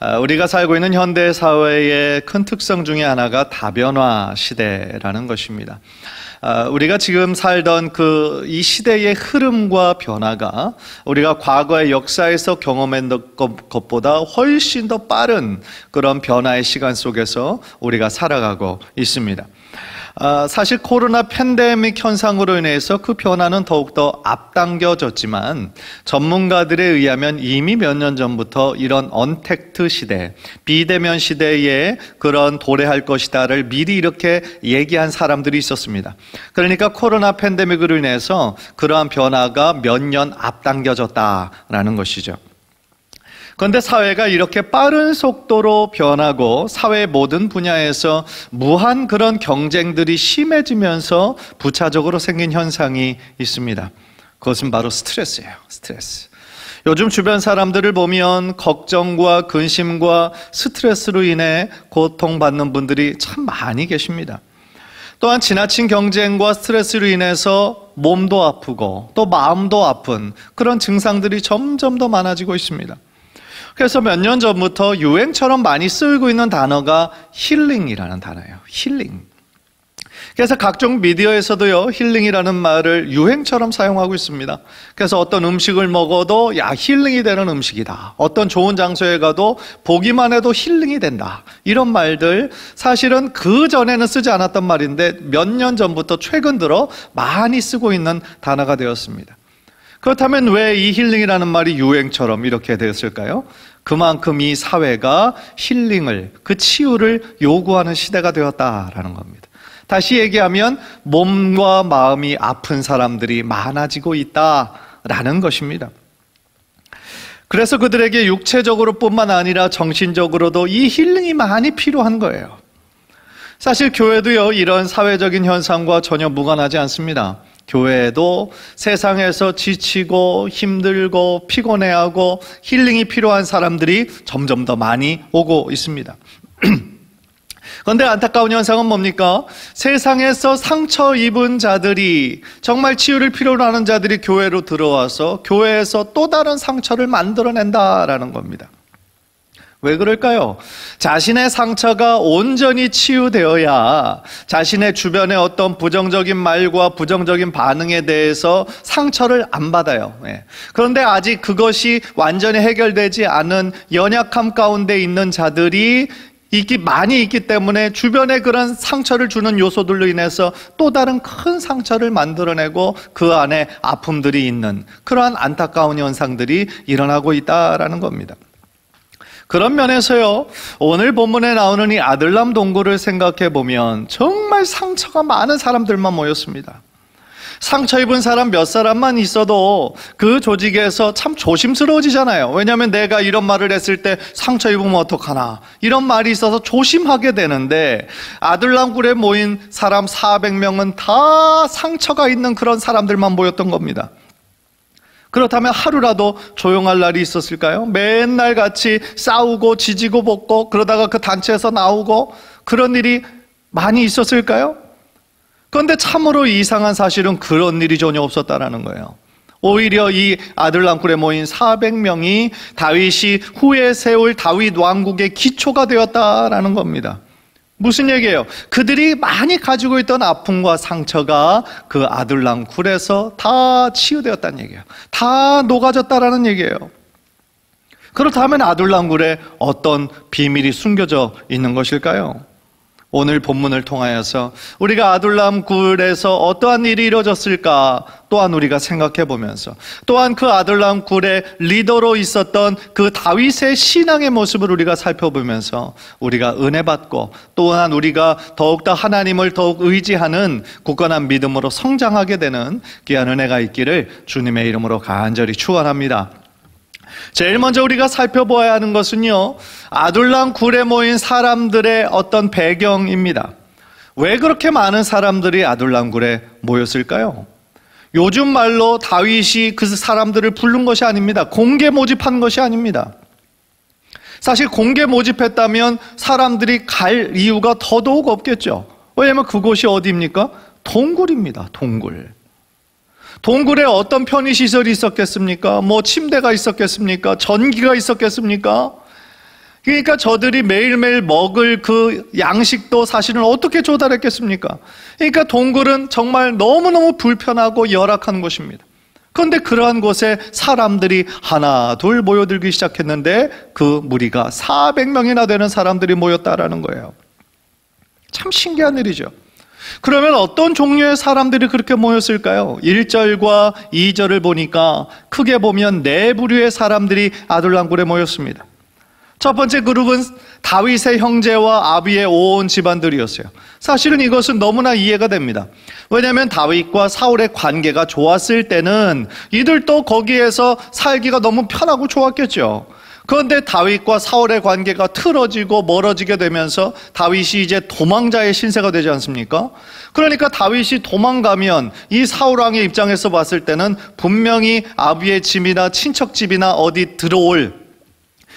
우리가 살고 있는 현대 사회의 큰 특성 중에 하나가 다변화 시대라는 것입니다. 우리가 지금 살던 이 시대의 흐름과 변화가 우리가 과거의 역사에서 경험했던 것보다 훨씬 더 빠른 그런 변화의 시간 속에서 우리가 살아가고 있습니다. 사실 코로나 팬데믹 현상으로 인해서 그 변화는 더욱더 앞당겨졌지만 전문가들에 의하면 이미 몇 년 전부터 이런 언택트 시대, 비대면 시대에 그런 도래할 것이다를 미리 이렇게 얘기한 사람들이 있었습니다. 그러니까 코로나 팬데믹으로 인해서 그러한 변화가 몇 년 앞당겨졌다라는 것이죠. 그런데 사회가 이렇게 빠른 속도로 변하고 사회의 모든 분야에서 무한 그런 경쟁들이 심해지면서 부차적으로 생긴 현상이 있습니다. 그것은 바로 스트레스예요. 스트레스. 요즘 주변 사람들을 보면 걱정과 근심과 스트레스로 인해 고통받는 분들이 참 많이 계십니다. 또한 지나친 경쟁과 스트레스로 인해서 몸도 아프고 또 마음도 아픈 그런 증상들이 점점 더 많아지고 있습니다. 그래서 몇 년 전부터 유행처럼 많이 쓰이고 있는 단어가 힐링이라는 단어예요. 힐링. 그래서 각종 미디어에서도요, 힐링이라는 말을 유행처럼 사용하고 있습니다. 그래서 어떤 음식을 먹어도 힐링이 되는 음식이다. 어떤 좋은 장소에 가도 보기만 해도 힐링이 된다. 이런 말들 사실은 그 전에는 쓰지 않았던 말인데 몇 년 전부터 최근 들어 많이 쓰고 있는 단어가 되었습니다. 그렇다면 왜 이 힐링이라는 말이 유행처럼 이렇게 되었을까요? 그만큼 이 사회가 힐링을, 그 치유를 요구하는 시대가 되었다라는 겁니다. 다시 얘기하면 몸과 마음이 아픈 사람들이 많아지고 있다라는 것입니다. 그래서 그들에게 육체적으로 뿐만 아니라 정신적으로도 이 힐링이 많이 필요한 거예요. 사실 교회도요, 이런 사회적인 현상과 전혀 무관하지 않습니다. 교회에도 세상에서 지치고 힘들고 피곤해하고 힐링이 필요한 사람들이 점점 더 많이 오고 있습니다. 그런데 안타까운 현상은 뭡니까? 세상에서 상처 입은 자들이, 정말 치유를 필요로 하는 자들이 교회로 들어와서 교회에서 또 다른 상처를 만들어낸다라는 겁니다. 왜 그럴까요? 자신의 상처가 온전히 치유되어야 자신의 주변의 어떤 부정적인 말과 부정적인 반응에 대해서 상처를 안 받아요. 그런데 아직 그것이 완전히 해결되지 않은 연약함 가운데 있는 자들이 많이 있기 때문에 주변에 그런 상처를 주는 요소들로 인해서 또 다른 큰 상처를 만들어내고 그 안에 아픔들이 있는 그러한 안타까운 현상들이 일어나고 있다라는 겁니다. 그런 면에서요, 오늘 본문에 나오는 이 아들람 동굴을 생각해 보면 정말 상처가 많은 사람들만 모였습니다. 상처 입은 사람 몇 사람만 있어도 그 조직에서 참 조심스러워지잖아요. 왜냐하면 내가 이런 말을 했을 때 상처 입으면 어떡하나, 이런 말이 있어서 조심하게 되는데, 아들람굴에 모인 사람 400명은 다 상처가 있는 그런 사람들만 모였던 겁니다. 그렇다면 하루라도 조용할 날이 있었을까요? 맨날 같이 싸우고 지지고 볶고 그러다가 그 단체에서 나오고 그런 일이 많이 있었을까요? 그런데 참으로 이상한 사실은 그런 일이 전혀 없었다라는 거예요. 오히려 이 아들람굴에 모인 400명이 다윗이 후에 세울 다윗 왕국의 기초가 되었다라는 겁니다. 무슨 얘기예요? 그들이 많이 가지고 있던 아픔과 상처가 그 아들람굴에서 다 치유되었다는 얘기예요. 다 녹아졌다라는 얘기예요. 그렇다면 아들람굴에 어떤 비밀이 숨겨져 있는 것일까요? 오늘 본문을 통하여서 우리가 아들람굴에서 어떠한 일이 이루어졌을까 또한 우리가 생각해 보면서, 또한 그 아들람굴의 리더로 있었던 그 다윗의 신앙의 모습을 우리가 살펴보면서 우리가 은혜 받고 또한 우리가 더욱더 하나님을 더욱 의지하는 굳건한 믿음으로 성장하게 되는 귀한 은혜가 있기를 주님의 이름으로 간절히 축원합니다. 제일 먼저 우리가 살펴보아야 하는 것은요, 아둘람굴에 모인 사람들의 어떤 배경입니다. 왜 그렇게 많은 사람들이 아둘람굴에 모였을까요? 요즘 말로 다윗이 그 사람들을 부른 것이 아닙니다. 공개 모집한 것이 아닙니다. 사실 공개 모집했다면 사람들이 갈 이유가 더더욱 없겠죠. 왜냐하면 그곳이 어디입니까? 동굴입니다. 동굴. 동굴에 어떤 편의시설이 있었겠습니까? 뭐 침대가 있었겠습니까? 전기가 있었겠습니까? 그러니까 저들이 매일매일 먹을 그 양식도 사실은 어떻게 조달했겠습니까? 그러니까 동굴은 정말 너무너무 불편하고 열악한 곳입니다. 그런데 그러한 곳에 사람들이 하나 둘 모여들기 시작했는데 그 무리가 400명이나 되는 사람들이 모였다라는 거예요. 참 신기한 일이죠. 그러면 어떤 종류의 사람들이 그렇게 모였을까요? 1절과 2절을 보니까 크게 보면 네 부류의 사람들이 아둘람굴에 모였습니다. 첫 번째 그룹은 다윗의 형제와 아비의 온 집안들이었어요. 사실은 이것은 너무나 이해가 됩니다. 왜냐하면 다윗과 사울의 관계가 좋았을 때는 이들도 거기에서 살기가 너무 편하고 좋았겠죠. 그런데 다윗과 사울의 관계가 틀어지고 멀어지게 되면서 다윗이 이제 도망자의 신세가 되지 않습니까? 그러니까 다윗이 도망가면 이 사울왕의 입장에서 봤을 때는 분명히 아비의 집이나 친척 집이나 어디 들어올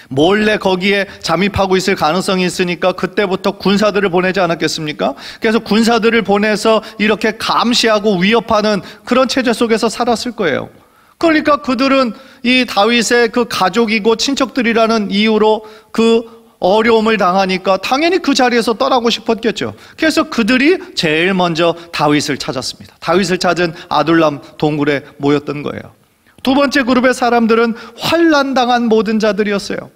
몰래 거기에 잠입하고 있을 가능성이 있으니까 그때부터 군사들을 보내지 않았겠습니까? 그래서 군사들을 보내서 이렇게 감시하고 위협하는 그런 체제 속에서 살았을 거예요. 그러니까 그들은 이 다윗의 그 가족이고 친척들이라는 이유로 그 어려움을 당하니까 당연히 그 자리에서 떠나고 싶었겠죠. 그래서 그들이 제일 먼저 다윗을 찾았습니다. 다윗을 찾은 아둘람 동굴에 모였던 거예요. 두 번째 그룹의 사람들은 환난당한 모든 자들이었어요.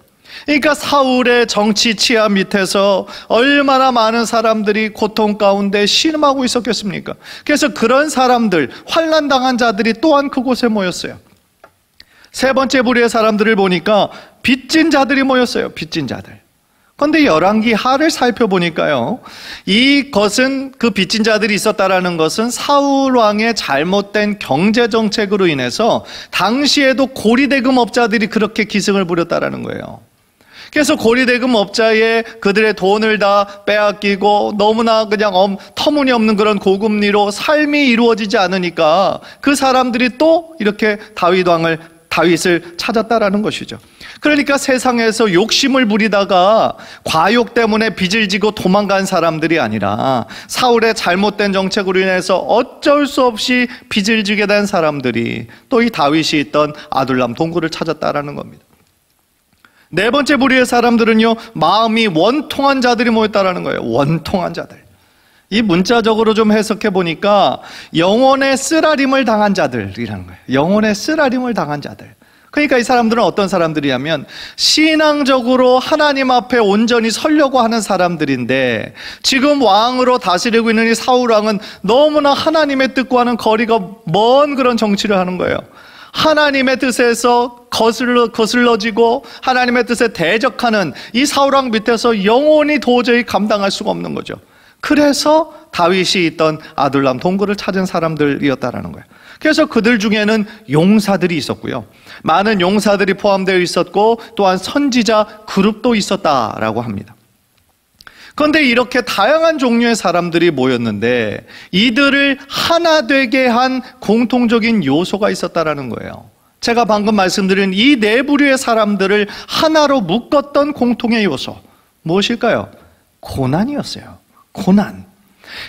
그러니까 사울의 정치 치하 밑에서 얼마나 많은 사람들이 고통 가운데 신음하고 있었겠습니까? 그래서 그런 사람들, 환난당한 자들이 또한 그곳에 모였어요. 세 번째 부류의 사람들을 보니까 빚진 자들이 모였어요. 빚진 자들. 그런데 열왕기 하를 살펴보니까요, 이것은 그 빚진 자들이 있었다라는 것은 사울 왕의 잘못된 경제 정책으로 인해서 당시에도 고리대금업자들이 그렇게 기승을 부렸다라는 거예요. 그래서 고리대금업자의 그들의 돈을 다 빼앗기고 너무나 그냥 터무니없는 그런 고금리로 삶이 이루어지지 않으니까 그 사람들이 또 이렇게 다윗을 찾았다라는 것이죠. 그러니까 세상에서 욕심을 부리다가 과욕 때문에 빚을 지고 도망간 사람들이 아니라 사울의 잘못된 정책으로 인해서 어쩔 수 없이 빚을 지게 된 사람들이 또 이 다윗이 있던 아둘람 동굴을 찾았다라는 겁니다. 네 번째 부류의 사람들은요, 마음이 원통한 자들이 모였다라는 거예요. 원통한 자들. 이 문자적으로 좀 해석해 보니까 영혼의 쓰라림을 당한 자들이라는 거예요. 영혼의 쓰라림을 당한 자들. 그러니까 이 사람들은 어떤 사람들이냐면 신앙적으로 하나님 앞에 온전히 서려고 하는 사람들인데 지금 왕으로 다스리고 있는 이 사울 왕은 너무나 하나님의 뜻과는 거리가 먼 그런 정치를 하는 거예요. 하나님의 뜻에서 거슬러지고 하나님의 뜻에 대적하는 이 사울왕 밑에서 영원히 도저히 감당할 수가 없는 거죠. 그래서 다윗이 있던 아둘람 동굴을 찾은 사람들이었다라는 거예요. 그래서 그들 중에는 용사들이 있었고요, 많은 용사들이 포함되어 있었고 또한 선지자 그룹도 있었다라고 합니다. 그런데 이렇게 다양한 종류의 사람들이 모였는데 이들을 하나 되게 한 공통적인 요소가 있었다라는 거예요. 제가 방금 말씀드린 이 네 부류의 사람들을 하나로 묶었던 공통의 요소, 무엇일까요? 고난이었어요. 고난.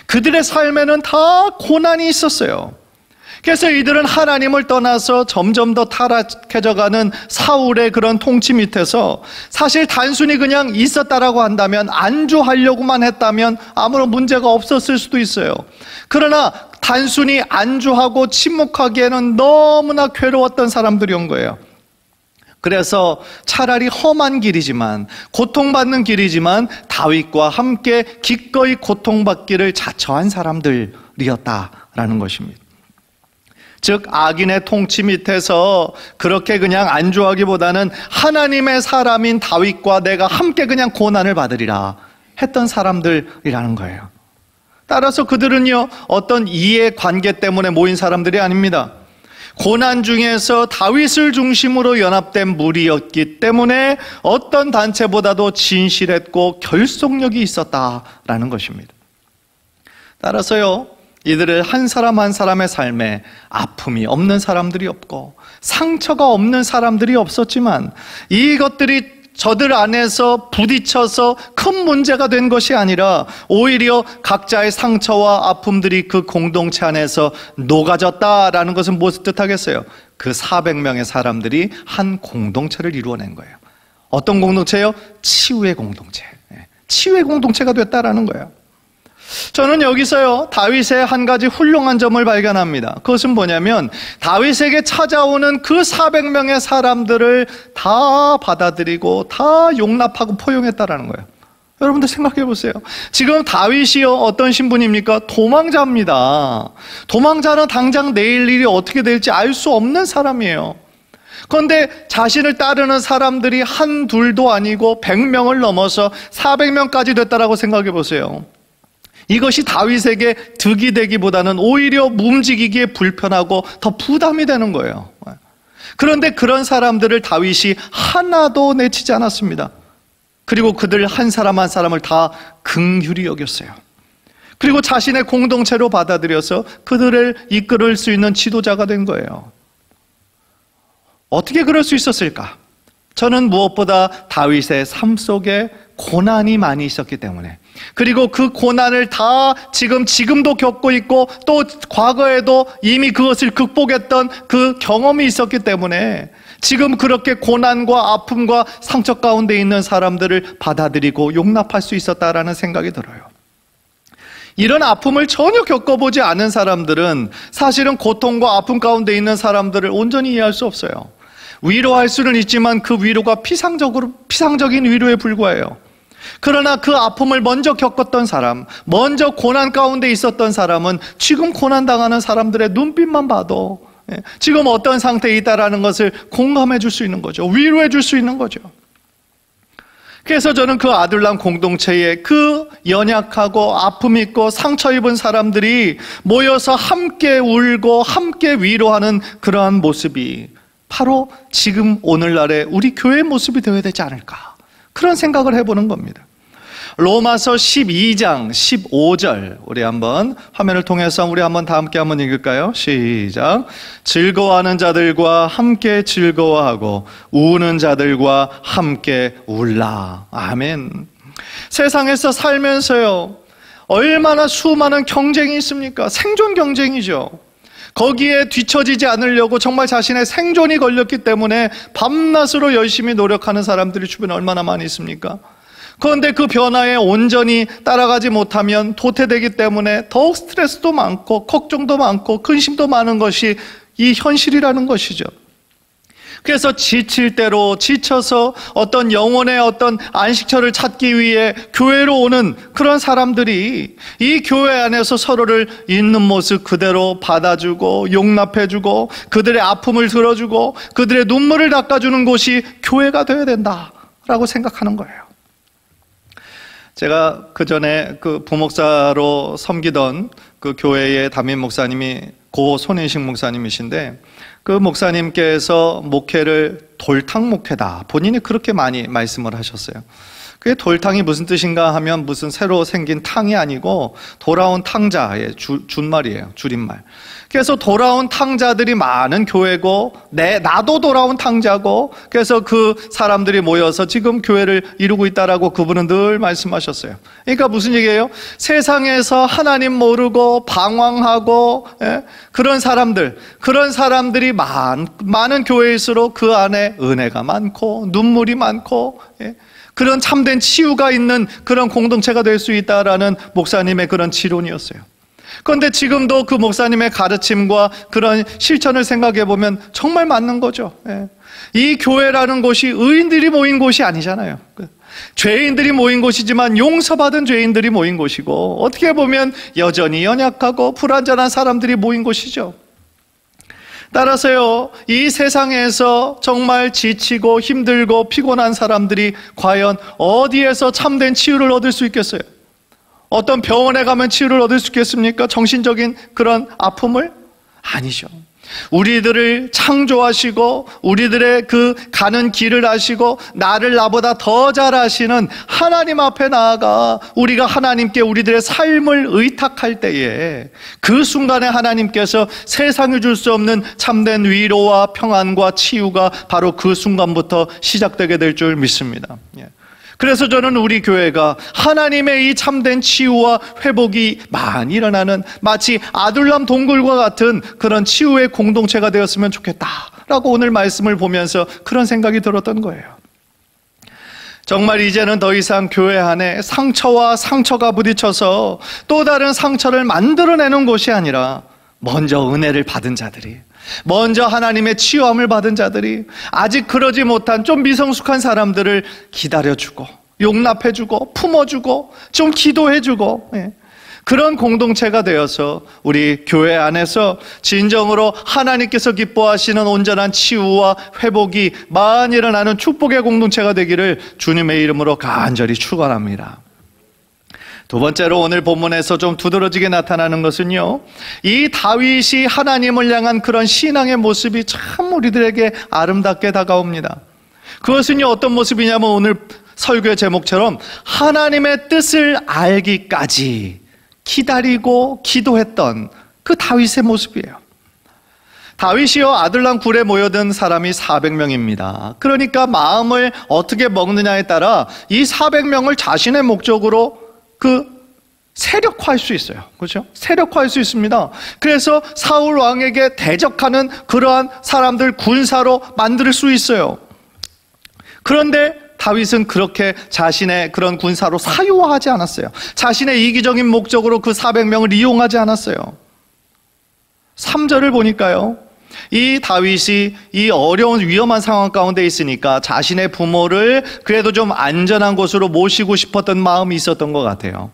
그들의 삶에는 다 고난이 있었어요. 그래서 이들은 하나님을 떠나서 점점 더 타락해져가는 사울의 그런 통치 밑에서 사실 단순히 그냥 있었다라고 한다면, 안주하려고만 했다면 아무런 문제가 없었을 수도 있어요. 그러나 단순히 안주하고 침묵하기에는 너무나 괴로웠던 사람들이 온 거예요. 그래서 차라리 험한 길이지만, 고통받는 길이지만 다윗과 함께 기꺼이 고통받기를 자처한 사람들이었다라는 것입니다. 즉 악인의 통치 밑에서 그렇게 그냥 안주하기보다는 하나님의 사람인 다윗과 내가 함께 그냥 고난을 받으리라 했던 사람들이라는 거예요. 따라서 그들은요, 어떤 이해관계 때문에 모인 사람들이 아닙니다. 고난 중에서 다윗을 중심으로 연합된 무리였기 때문에 어떤 단체보다도 진실했고 결속력이 있었다라는 것입니다. 따라서요, 이들을 한 사람 한 사람의 삶에 아픔이 없는 사람들이 없고 상처가 없는 사람들이 없었지만 이것들이 저들 안에서 부딪혀서 큰 문제가 된 것이 아니라 오히려 각자의 상처와 아픔들이 그 공동체 안에서 녹아졌다라는 것은 무엇을 뜻하겠어요? 그 400명의 사람들이 한 공동체를 이루어낸 거예요. 어떤 공동체요? 치유의 공동체. 치유의 공동체가 됐다라는 거예요. 저는 여기서요, 다윗의 한 가지 훌륭한 점을 발견합니다. 그것은 뭐냐면 다윗에게 찾아오는 그 400명의 사람들을 다 받아들이고 다 용납하고 포용했다라는 거예요. 여러분들 생각해 보세요. 지금 다윗이요, 어떤 신분입니까? 도망자입니다. 도망자는 당장 내일 일이 어떻게 될지 알 수 없는 사람이에요. 그런데 자신을 따르는 사람들이 한둘도 아니고 100명을 넘어서 400명까지 됐다라고 생각해 보세요. 이것이 다윗에게 득이 되기보다는 오히려 움직이기에 불편하고 더 부담이 되는 거예요. 그런데 그런 사람들을 다윗이 하나도 내치지 않았습니다. 그리고 그들 한 사람 한 사람을 다 긍휼히 여겼어요. 그리고 자신의 공동체로 받아들여서 그들을 이끌을 수 있는 지도자가 된 거예요. 어떻게 그럴 수 있었을까? 저는 무엇보다 다윗의 삶 속에 고난이 많이 있었기 때문에, 그리고 그 고난을 다 지금도 겪고 있고 또 과거에도 이미 그것을 극복했던 그 경험이 있었기 때문에 지금 그렇게 고난과 아픔과 상처 가운데 있는 사람들을 받아들이고 용납할 수 있었다라는 생각이 들어요. 이런 아픔을 전혀 겪어보지 않은 사람들은 사실은 고통과 아픔 가운데 있는 사람들을 온전히 이해할 수 없어요. 위로할 수는 있지만 그 위로가 피상적인 위로에 불과해요. 그러나 그 아픔을 먼저 겪었던 사람, 먼저 고난 가운데 있었던 사람은 지금 고난당하는 사람들의 눈빛만 봐도 지금 어떤 상태에 있다라는 것을 공감해 줄 수 있는 거죠. 위로해 줄 수 있는 거죠. 그래서 저는 그 아둘람 공동체에 그 연약하고 아픔 있고 상처 입은 사람들이 모여서 함께 울고 함께 위로하는 그러한 모습이 바로 지금 오늘날의 우리 교회의 모습이 되어야 되지 않을까, 그런 생각을 해보는 겁니다. 로마서 12장 15절 우리 한번 화면을 통해서 우리 한번 다 함께 한번 읽을까요? 시작. 즐거워하는 자들과 함께 즐거워하고 우는 자들과 함께 울라. 아멘. 세상에서 살면서요, 얼마나 수많은 경쟁이 있습니까? 생존 경쟁이죠. 거기에 뒤처지지 않으려고 정말 자신의 생존이 걸렸기 때문에 밤낮으로 열심히 노력하는 사람들이 주변에 얼마나 많이 있습니까? 그런데 그 변화에 온전히 따라가지 못하면 도태되기 때문에 더욱 스트레스도 많고 걱정도 많고 근심도 많은 것이 이 현실이라는 것이죠. 그래서 지칠 대로 지쳐서 어떤 영혼의 어떤 안식처를 찾기 위해 교회로 오는 그런 사람들이 이 교회 안에서 서로를 있는 모습 그대로 받아주고 용납해주고 그들의 아픔을 들어주고 그들의 눈물을 닦아주는 곳이 교회가 되어야 된다라고 생각하는 거예요. 제가 그 전에 그 부목사로 섬기던 그 교회의 담임 목사님이 고 손인식 목사님이신데, 그 목사님께서 목회를 돌탕 목회다, 본인이 그렇게 많이 말씀을 하셨어요. 그게 돌탕이 무슨 뜻인가 하면 무슨 새로 생긴 탕이 아니고 돌아온 탕자의 준말이에요. 줄임말. 그래서 돌아온 탕자들이 많은 교회고 나도 돌아온 탕자고, 그래서 그 사람들이 모여서 지금 교회를 이루고 있다라고 그분은 늘 말씀하셨어요. 그러니까 무슨 얘기예요? 세상에서 하나님 모르고 방황하고 그런 사람들이 많은 교회일수록 그 안에 은혜가 많고 눈물이 많고 그런 참된 치유가 있는 그런 공동체가 될 수 있다라는 목사님의 그런 지론이었어요. 그런데 지금도 그 목사님의 가르침과 그런 실천을 생각해 보면 정말 맞는 거죠. 이 교회라는 곳이 의인들이 모인 곳이 아니잖아요. 죄인들이 모인 곳이지만 용서받은 죄인들이 모인 곳이고, 어떻게 보면 여전히 연약하고 불완전한 사람들이 모인 곳이죠. 따라서요, 이 세상에서 정말 지치고 힘들고 피곤한 사람들이 과연 어디에서 참된 치유를 얻을 수 있겠어요? 어떤 병원에 가면 치유를 얻을 수 있겠습니까? 정신적인 그런 아픔을? 아니죠. 우리들을 창조하시고 우리들의 그 가는 길을 아시고 나를 나보다 더 잘 아시는 하나님 앞에 나아가 우리가 하나님께 우리들의 삶을 의탁할 때에 그 순간에 하나님께서 세상이 줄 수 없는 참된 위로와 평안과 치유가 바로 그 순간부터 시작되게 될 줄 믿습니다. 그래서 저는 우리 교회가 하나님의 이 참된 치유와 회복이 많이 일어나는 마치 아둘람 동굴과 같은 그런 치유의 공동체가 되었으면 좋겠다라고 오늘 말씀을 보면서 그런 생각이 들었던 거예요. 정말 이제는 더 이상 교회 안에 상처와 상처가 부딪혀서 또 다른 상처를 만들어내는 곳이 아니라 먼저 은혜를 받은 자들이, 먼저 하나님의 치유함을 받은 자들이 아직 그러지 못한 좀 미성숙한 사람들을 기다려주고 용납해주고 품어주고 좀 기도해주고, 그런 공동체가 되어서 우리 교회 안에서 진정으로 하나님께서 기뻐하시는 온전한 치유와 회복이 많이 일어나는 축복의 공동체가 되기를 주님의 이름으로 간절히 축원합니다. 두 번째로 오늘 본문에서 좀 두드러지게 나타나는 것은요, 이 다윗이 하나님을 향한 그런 신앙의 모습이 참 우리들에게 아름답게 다가옵니다. 그것은요, 어떤 모습이냐면 오늘 설교의 제목처럼 하나님의 뜻을 알기까지 기다리고 기도했던 그 다윗의 모습이에요. 다윗이요, 아들람 굴에 모여든 사람이 400명입니다. 그러니까 마음을 어떻게 먹느냐에 따라 이 400명을 자신의 목적으로 세력화할 수 있어요. 그렇죠? 세력화할 수 있습니다. 그래서 사울 왕에게 대적하는 그러한 사람들 군사로 만들 수 있어요. 그런데 다윗은 그렇게 자신의 그런 군사로 사유화하지 않았어요. 자신의 이기적인 목적으로 그 400명을 이용하지 않았어요. 3절을 보니까요, 이 다윗이 이 어려운 위험한 상황 가운데 있으니까 자신의 부모를 그래도 좀 안전한 곳으로 모시고 싶었던 마음이 있었던 것 같아요.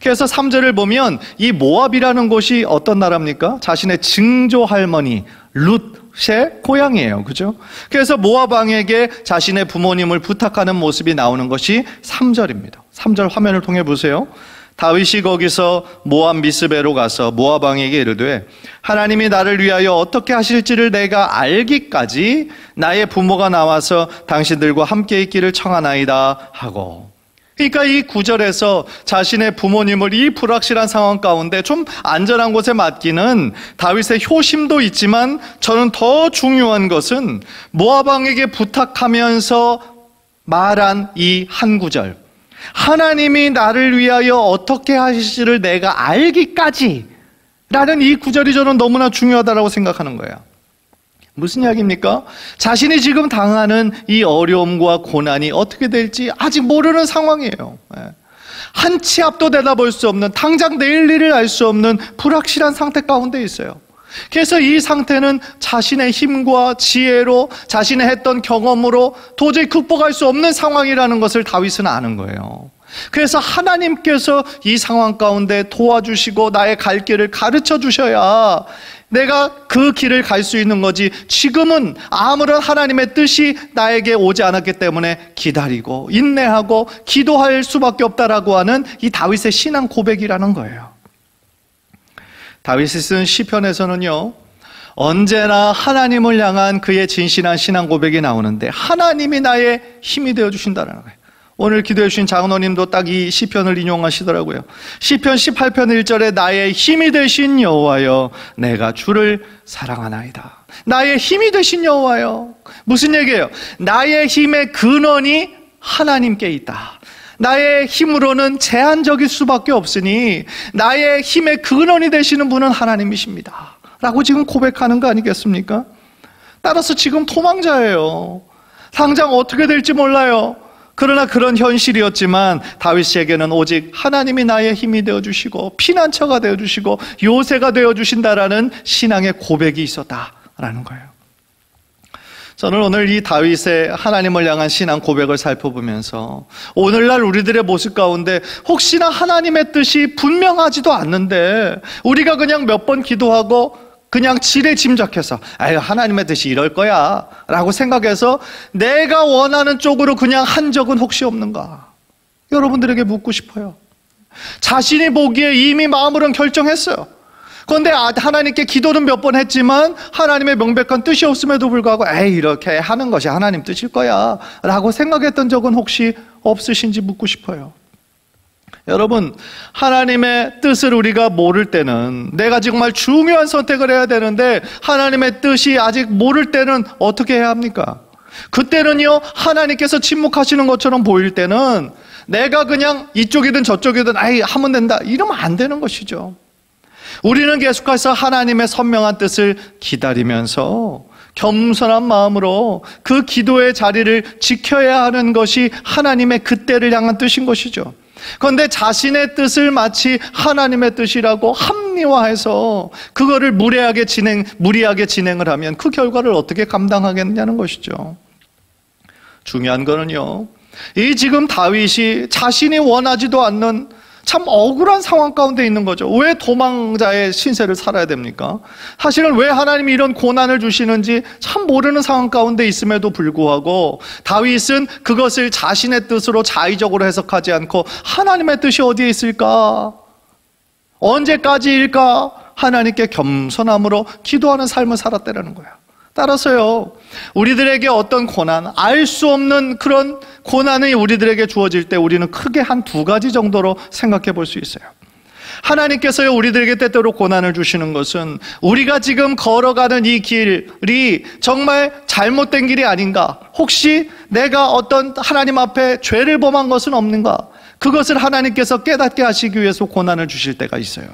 그래서 3절을 보면 이 모압이라는 곳이 어떤 나라입니까? 자신의 증조 할머니 룻의 고향이에요. 그죠? 그래서 모압 왕에게 자신의 부모님을 부탁하는 모습이 나오는 것이 3절입니다. 3절 화면을 통해 보세요. 다윗이 거기서 모압 미스베로 가서 모압 왕에게 이르되 하나님이 나를 위하여 어떻게 하실지를 내가 알기까지 나의 부모가 나와서 당신들과 함께 있기를 청하나이다 하고, 그러니까 이 9절에서 자신의 부모님을 이 불확실한 상황 가운데 좀 안전한 곳에 맡기는 다윗의 효심도 있지만, 저는 더 중요한 것은 모압 왕에게 부탁하면서 말한 이 한 구절, 하나님이 나를 위하여 어떻게 하실지를 내가 알기까지 라는 이 구절이 저는 너무나 중요하다고 생각하는 거예요. 무슨 이야기입니까? 자신이 지금 당하는 이 어려움과 고난이 어떻게 될지 아직 모르는 상황이에요. 한 치 앞도 내다볼 수 없는, 당장 내일 일을 알 수 없는 불확실한 상태 가운데 있어요. 그래서 이 상태는 자신의 힘과 지혜로, 자신의 했던 경험으로 도저히 극복할 수 없는 상황이라는 것을 다윗은 아는 거예요. 그래서 하나님께서 이 상황 가운데 도와주시고 나의 갈 길을 가르쳐 주셔야 내가 그 길을 갈 수 있는 거지, 지금은 아무런 하나님의 뜻이 나에게 오지 않았기 때문에 기다리고 인내하고 기도할 수밖에 없다라고 하는 이 다윗의 신앙 고백이라는 거예요. 다윗이 쓴 시편에서는요, 언제나 하나님을 향한 그의 진실한 신앙 고백이 나오는데 하나님이 나의 힘이 되어주신다는 거예요. 오늘 기도해 주신 장로님도 딱 이 시편을 인용하시더라고요. 시편 18편 1절에 나의 힘이 되신 여호와여 내가 주를 사랑하나이다. 나의 힘이 되신 여호와여, 무슨 얘기예요? 나의 힘의 근원이 하나님께 있다. 나의 힘으로는 제한적일 수밖에 없으니 나의 힘의 근원이 되시는 분은 하나님이십니다 라고 지금 고백하는 거 아니겠습니까? 따라서 지금 도망자예요. 당장 어떻게 될지 몰라요. 그러나 그런 현실이었지만 다윗에게는 오직 하나님이 나의 힘이 되어주시고 피난처가 되어주시고 요새가 되어주신다라는 신앙의 고백이 있었다라는 거예요. 저는 오늘 이 다윗의 하나님을 향한 신앙 고백을 살펴보면서 오늘날 우리들의 모습 가운데 혹시나 하나님의 뜻이 분명하지도 않는데 우리가 그냥 몇 번 기도하고 그냥 지레 짐작해서 아유 하나님의 뜻이 이럴 거야 라고 생각해서 내가 원하는 쪽으로 그냥 한 적은 혹시 없는가? 여러분들에게 묻고 싶어요. 자신이 보기에 이미 마음으로는 결정했어요. 그런데 하나님께 기도는 몇 번 했지만 하나님의 명백한 뜻이 없음에도 불구하고 에이 이렇게 하는 것이 하나님 뜻일 거야 라고 생각했던 적은 혹시 없으신지 묻고 싶어요. 여러분, 하나님의 뜻을 우리가 모를 때는, 내가 정말 중요한 선택을 해야 되는데 하나님의 뜻이 아직 모를 때는 어떻게 해야 합니까? 그때는요, 하나님께서 침묵하시는 것처럼 보일 때는 내가 그냥 이쪽이든 저쪽이든 아이 하면 된다 이러면 안 되는 것이죠. 우리는 계속해서 하나님의 선명한 뜻을 기다리면서 겸손한 마음으로 그 기도의 자리를 지켜야 하는 것이 하나님의 그때를 향한 뜻인 것이죠. 그런데 자신의 뜻을 마치 하나님의 뜻이라고 합리화해서 그거를 무리하게 진행을 하면 그 결과를 어떻게 감당하겠느냐는 것이죠. 중요한 거는요, 이 지금 다윗이 자신이 원하지도 않는 참 억울한 상황 가운데 있는 거죠. 왜 도망자의 신세를 살아야 됩니까? 사실은 왜 하나님이 이런 고난을 주시는지 참 모르는 상황 가운데 있음에도 불구하고 다윗은 그것을 자신의 뜻으로 자의적으로 해석하지 않고 하나님의 뜻이 어디에 있을까? 언제까지일까? 하나님께 겸손함으로 기도하는 삶을 살았다라는 거야. 따라서요, 우리들에게 어떤 고난, 알 수 없는 그런 고난이 우리들에게 주어질 때 우리는 크게 한 두 가지 정도로 생각해 볼 수 있어요. 하나님께서요, 우리들에게 때때로 고난을 주시는 것은 우리가 지금 걸어가는 이 길이 정말 잘못된 길이 아닌가? 혹시 내가 어떤 하나님 앞에 죄를 범한 것은 없는가? 그것을 하나님께서 깨닫게 하시기 위해서 고난을 주실 때가 있어요.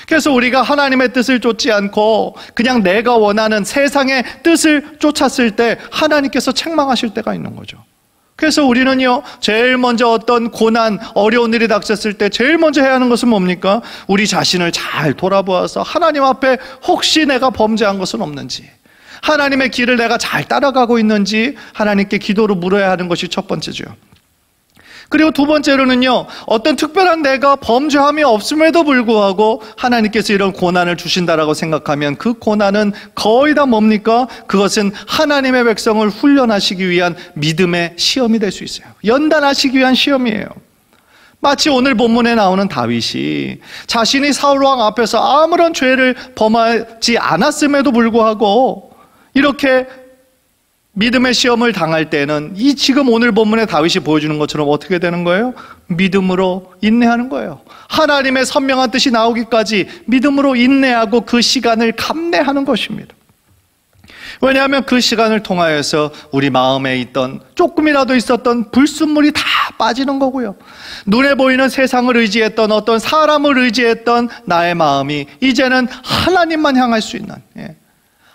그래서 우리가 하나님의 뜻을 쫓지 않고 그냥 내가 원하는 세상의 뜻을 쫓았을 때 하나님께서 책망하실 때가 있는 거죠. 그래서 우리는요, 제일 먼저 어떤 고난, 어려운 일이 닥쳤을 때 제일 먼저 해야 하는 것은 뭡니까? 우리 자신을 잘 돌아보아서 하나님 앞에 혹시 내가 범죄한 것은 없는지, 하나님의 길을 내가 잘 따라가고 있는지 하나님께 기도로 물어야 하는 것이 첫 번째죠. 그리고 두 번째로는요, 어떤 특별한 내가 범죄함이 없음에도 불구하고 하나님께서 이런 고난을 주신다라고 생각하면 그 고난은 거의 다 뭡니까? 그것은 하나님의 백성을 훈련하시기 위한 믿음의 시험이 될 수 있어요. 연단하시기 위한 시험이에요. 마치 오늘 본문에 나오는 다윗이 자신이 사울왕 앞에서 아무런 죄를 범하지 않았음에도 불구하고 이렇게 믿음의 시험을 당할 때는 이 지금 오늘 본문에 다윗이 보여주는 것처럼 어떻게 되는 거예요? 믿음으로 인내하는 거예요. 하나님의 선명한 뜻이 나오기까지 믿음으로 인내하고 그 시간을 감내하는 것입니다. 왜냐하면 그 시간을 통하여서 우리 마음에 있던 조금이라도 있었던 불순물이 다 빠지는 거고요. 눈에 보이는 세상을 의지했던 어떤 사람을 의지했던 나의 마음이 이제는 하나님만 향할 수 있는,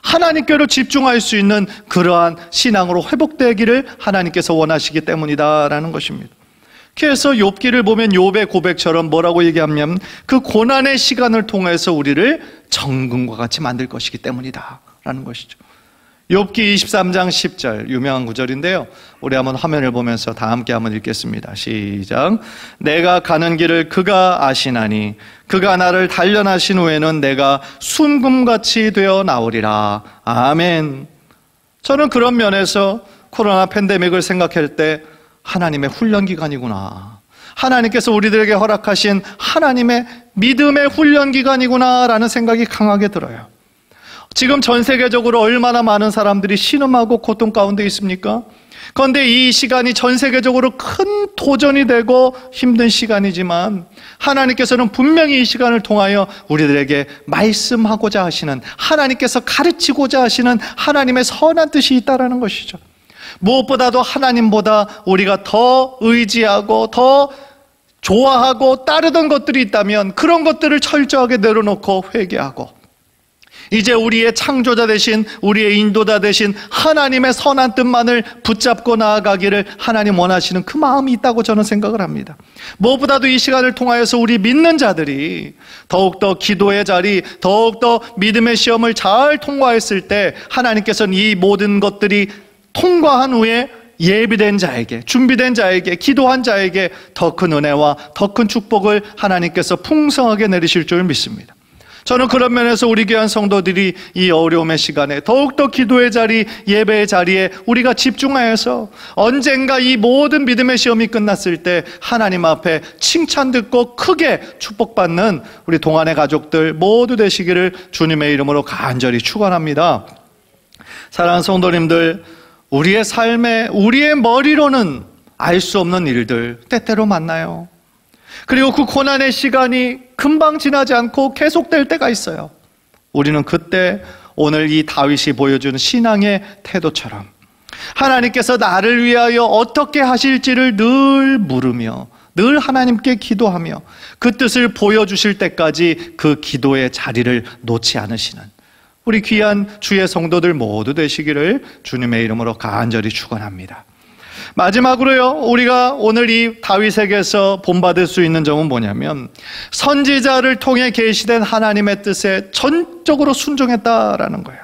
하나님께로 집중할 수 있는 그러한 신앙으로 회복되기를 하나님께서 원하시기 때문이다라는 것입니다. 그래서 욥기를 보면 욥의 고백처럼 뭐라고 얘기하냐면 그 고난의 시간을 통해서 우리를 정금과 같이 만들 것이기 때문이다라는 것이죠. 욥기 23장 10절 유명한 구절인데요, 우리 한번 화면을 보면서 다 함께 한번 읽겠습니다. 시작. 내가 가는 길을 그가 아시나니 그가 나를 단련하신 후에는 내가 순금같이 되어 나오리라. 아멘. 저는 그런 면에서 코로나 팬데믹을 생각할 때 하나님의 훈련 기간이구나, 하나님께서 우리들에게 허락하신 하나님의 믿음의 훈련 기간이구나라는 생각이 강하게 들어요. 지금 전 세계적으로 얼마나 많은 사람들이 신음하고 고통 가운데 있습니까? 그런데 이 시간이 전 세계적으로 큰 도전이 되고 힘든 시간이지만 하나님께서는 분명히 이 시간을 통하여 우리들에게 말씀하고자 하시는, 하나님께서 가르치고자 하시는 하나님의 선한 뜻이 있다는 것이죠. 무엇보다도 하나님보다 우리가 더 의지하고 더 좋아하고 따르던 것들이 있다면 그런 것들을 철저하게 내려놓고 회개하고 이제 우리의 창조자 되신, 우리의 인도자 되신 하나님의 선한 뜻만을 붙잡고 나아가기를 하나님 원하시는 그 마음이 있다고 저는 생각을 합니다. 무엇보다도 이 시간을 통하여서 우리 믿는 자들이 더욱더 기도의 자리, 더욱더 믿음의 시험을 잘 통과했을 때 하나님께서는 이 모든 것들이 통과한 후에 예비된 자에게, 준비된 자에게, 기도한 자에게 더 큰 은혜와 더 큰 축복을 하나님께서 풍성하게 내리실 줄 믿습니다. 저는 그런 면에서 우리 귀한 성도들이 이 어려움의 시간에 더욱더 기도의 자리, 예배의 자리에 우리가 집중하여서 언젠가 이 모든 믿음의 시험이 끝났을 때 하나님 앞에 칭찬 듣고 크게 축복받는 우리 동안의 가족들 모두 되시기를 주님의 이름으로 간절히 축원합니다. 사랑하는 성도님들, 우리의 삶에, 우리의 머리로는 알 수 없는 일들 때때로 만나요. 그리고 그 고난의 시간이 금방 지나지 않고 계속될 때가 있어요. 우리는 그때 오늘 이 다윗이 보여준 신앙의 태도처럼 하나님께서 나를 위하여 어떻게 하실지를 늘 물으며 늘 하나님께 기도하며 그 뜻을 보여주실 때까지 그 기도의 자리를 놓지 않으시는 우리 귀한 주의 성도들 모두 되시기를 주님의 이름으로 간절히 축원합니다. 마지막으로요, 우리가 오늘 이 다윗에게서 본받을 수 있는 점은 뭐냐면 선지자를 통해 계시된 하나님의 뜻에 전적으로 순종했다라는 거예요.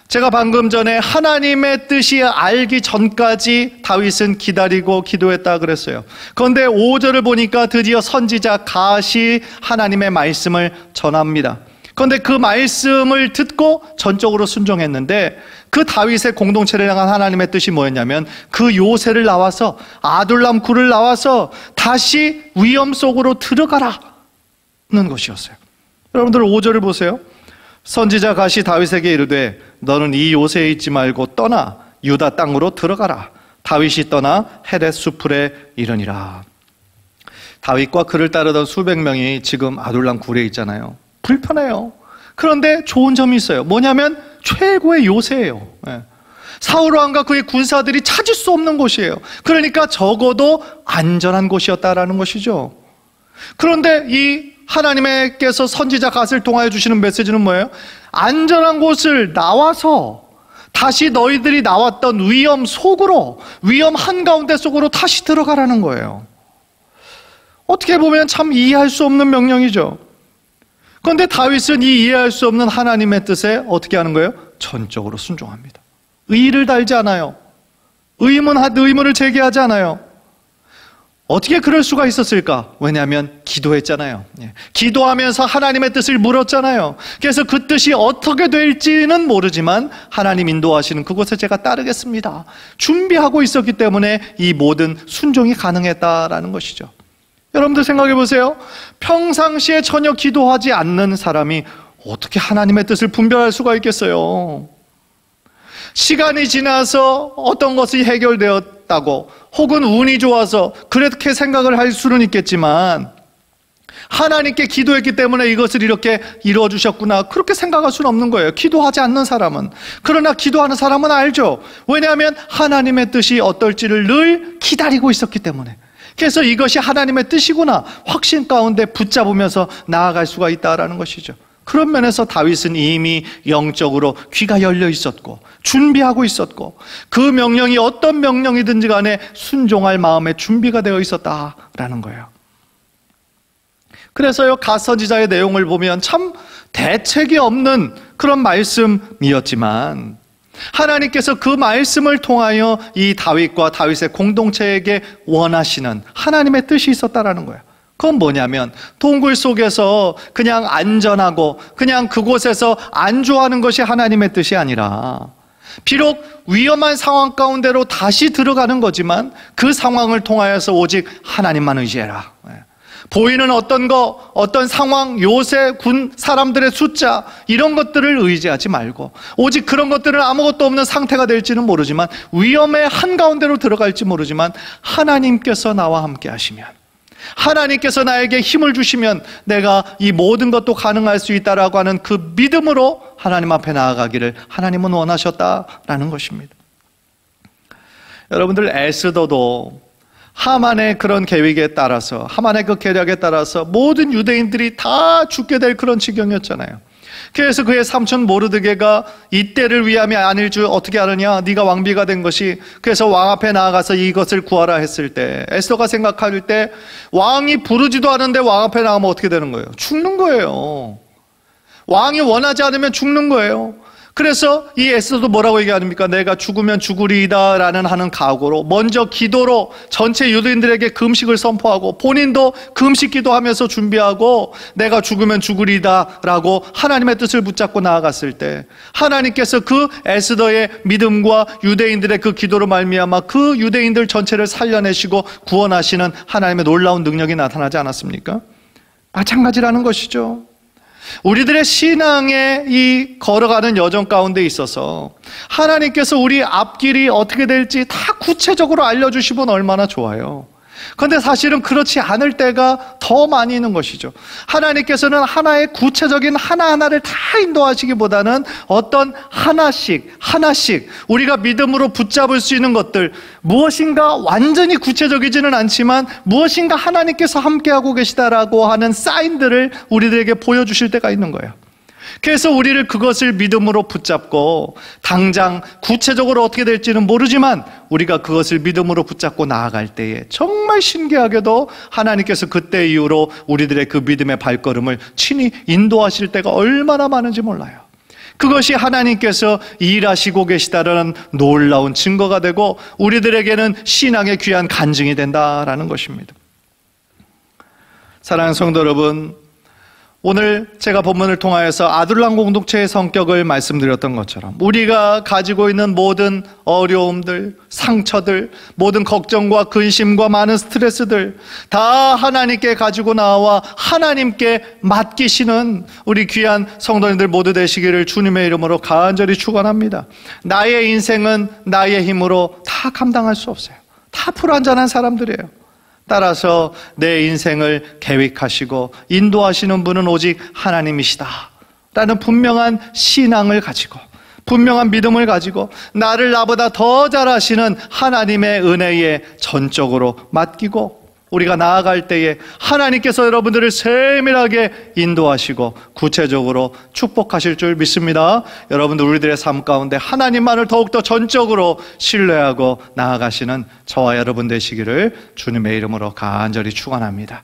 제가 방금 전에 하나님의 뜻이 알기 전까지 다윗은 기다리고 기도했다 그랬어요. 그런데 5절을 보니까 드디어 선지자 갓이 하나님의 말씀을 전합니다. 그런데 그 말씀을 듣고 전적으로 순종했는데 그 다윗의 공동체를 향한 하나님의 뜻이 뭐였냐면 그 요새를 나와서 아둘람 굴을 나와서 다시 위험 속으로 들어가라는 것이었어요. 여러분들 5절을 보세요. 선지자 갓이 다윗에게 이르되 너는 이 요새에 있지 말고 떠나 유다 땅으로 들어가라. 다윗이 떠나 헤렛 수풀에 이르니라. 다윗과 그를 따르던 수백 명이 지금 아둘람 굴에 있잖아요. 불편해요. 그런데 좋은 점이 있어요. 뭐냐면 최고의 요새예요. 사울 왕과 그의 군사들이 찾을 수 없는 곳이에요. 그러니까 적어도 안전한 곳이었다라는 것이죠. 그런데 이 하나님께서 선지자 갓을 통하여 주시는 메시지는 뭐예요? 안전한 곳을 나와서 다시 너희들이 나왔던 위험 속으로, 위험 한가운데 속으로 다시 들어가라는 거예요. 어떻게 보면 참 이해할 수 없는 명령이죠. 그런데 다윗은 이 이해할 수 없는 하나님의 뜻에 어떻게 하는 거예요? 전적으로 순종합니다. 의의를 달지 않아요. 의문을 제기하지 않아요. 어떻게 그럴 수가 있었을까? 왜냐하면 기도했잖아요. 기도하면서 하나님의 뜻을 물었잖아요. 그래서 그 뜻이 어떻게 될지는 모르지만 하나님 인도하시는 그곳에 제가 따르겠습니다. 준비하고 있었기 때문에 이 모든 순종이 가능했다라는 것이죠. 여러분들 생각해 보세요. 평상시에 전혀 기도하지 않는 사람이 어떻게 하나님의 뜻을 분별할 수가 있겠어요? 시간이 지나서 어떤 것이 해결되었다고 혹은 운이 좋아서 그렇게 생각을 할 수는 있겠지만 하나님께 기도했기 때문에 이것을 이렇게 이루어 주셨구나 그렇게 생각할 수는 없는 거예요. 기도하지 않는 사람은. 그러나 기도하는 사람은 알죠. 왜냐하면 하나님의 뜻이 어떨지를 늘 기다리고 있었기 때문에. 그래서 이것이 하나님의 뜻이구나 확신 가운데 붙잡으면서 나아갈 수가 있다라는 것이죠. 그런 면에서 다윗은 이미 영적으로 귀가 열려 있었고 준비하고 있었고 그 명령이 어떤 명령이든지 간에 순종할 마음의 준비가 되어 있었다라는 거예요. 그래서요, 갓 선지자의 내용을 보면 참 대책이 없는 그런 말씀이었지만 하나님께서 그 말씀을 통하여 이 다윗과 다윗의 공동체에게 원하시는 하나님의 뜻이 있었다라는 거예요. 그건 뭐냐면 동굴 속에서 그냥 안전하고 그냥 그곳에서 안주하는 것이 하나님의 뜻이 아니라 비록 위험한 상황 가운데로 다시 들어가는 거지만 그 상황을 통하여서 오직 하나님만 의지해라. 보이는 어떤 상황, 요새, 군, 사람들의 숫자 이런 것들을 의지하지 말고 오직 그런 것들은 아무것도 없는 상태가 될지는 모르지만 위험의 한가운데로 들어갈지 모르지만 하나님께서 나와 함께 하시면 하나님께서 나에게 힘을 주시면 내가 이 모든 것도 가능할 수 있다라고 하는 그 믿음으로 하나님 앞에 나아가기를 하나님은 원하셨다라는 것입니다. 여러분들 에스더도 하만의 그런 계획에 따라서 하만의 그 계략에 따라서 모든 유대인들이 다 죽게 될 그런 지경이었잖아요. 그래서 그의 삼촌 모르드게가 이때를 위함이 아닐 줄 어떻게 아느냐 네가 왕비가 된 것이 그래서 왕 앞에 나아가서 이것을 구하라 했을 때 에스더가 생각할 때 왕이 부르지도 않은데 왕 앞에 나가면 어떻게 되는 거예요? 죽는 거예요. 왕이 원하지 않으면 죽는 거예요. 그래서 이 에스더도 뭐라고 얘기합니까? 내가 죽으면 죽으리이다 라는 하는 각오로 먼저 기도로 전체 유대인들에게 금식을 선포하고 본인도 금식 기도하면서 준비하고 내가 죽으면 죽으리이다 라고 하나님의 뜻을 붙잡고 나아갔을 때 하나님께서 그 에스더의 믿음과 유대인들의 그 기도로 말미암아 그 유대인들 전체를 살려내시고 구원하시는 하나님의 놀라운 능력이 나타나지 않았습니까? 마찬가지라는 것이죠. 우리들의 신앙의 이 걸어가는 여정 가운데 있어서 하나님께서 우리 앞길이 어떻게 될지 다 구체적으로 알려주시면 얼마나 좋아요. 그런데 사실은 그렇지 않을 때가 더 많이 있는 것이죠. 하나님께서는 하나의 구체적인 하나하나를 다 인도하시기보다는 어떤 하나씩 우리가 믿음으로 붙잡을 수 있는 것들 무엇인가 완전히 구체적이지는 않지만 무엇인가 하나님께서 함께하고 계시다라고 하는 사인들을 우리들에게 보여주실 때가 있는 거예요. 그래서 우리를 그것을 믿음으로 붙잡고 당장 구체적으로 어떻게 될지는 모르지만 우리가 그것을 믿음으로 붙잡고 나아갈 때에 정말 신기하게도 하나님께서 그때 이후로 우리들의 그 믿음의 발걸음을 친히 인도하실 때가 얼마나 많은지 몰라요. 그것이 하나님께서 일하시고 계시다라는 놀라운 증거가 되고 우리들에게는 신앙의 귀한 간증이 된다라는 것입니다. 사랑하는 성도 여러분, 오늘 제가 본문을 통하여서 아둘람 공동체의 성격을 말씀드렸던 것처럼 우리가 가지고 있는 모든 어려움들, 상처들, 모든 걱정과 근심과 많은 스트레스들 다 하나님께 가지고 나와 하나님께 맡기시는 우리 귀한 성도님들 모두 되시기를 주님의 이름으로 간절히 축원합니다. 나의 인생은 나의 힘으로 다 감당할 수 없어요. 다 불완전한 사람들이에요. 따라서 내 인생을 계획하시고 인도하시는 분은 오직 하나님이시다 라는 분명한 신앙을 가지고 분명한 믿음을 가지고 나를 나보다 더 잘하시는 하나님의 은혜에 전적으로 맡기고 우리가 나아갈 때에 하나님께서 여러분들을 세밀하게 인도하시고 구체적으로 축복하실 줄 믿습니다. 여러분들 우리들의 삶 가운데 하나님만을 더욱더 전적으로 신뢰하고 나아가시는 저와 여러분 되시기를 주님의 이름으로 간절히 축원합니다.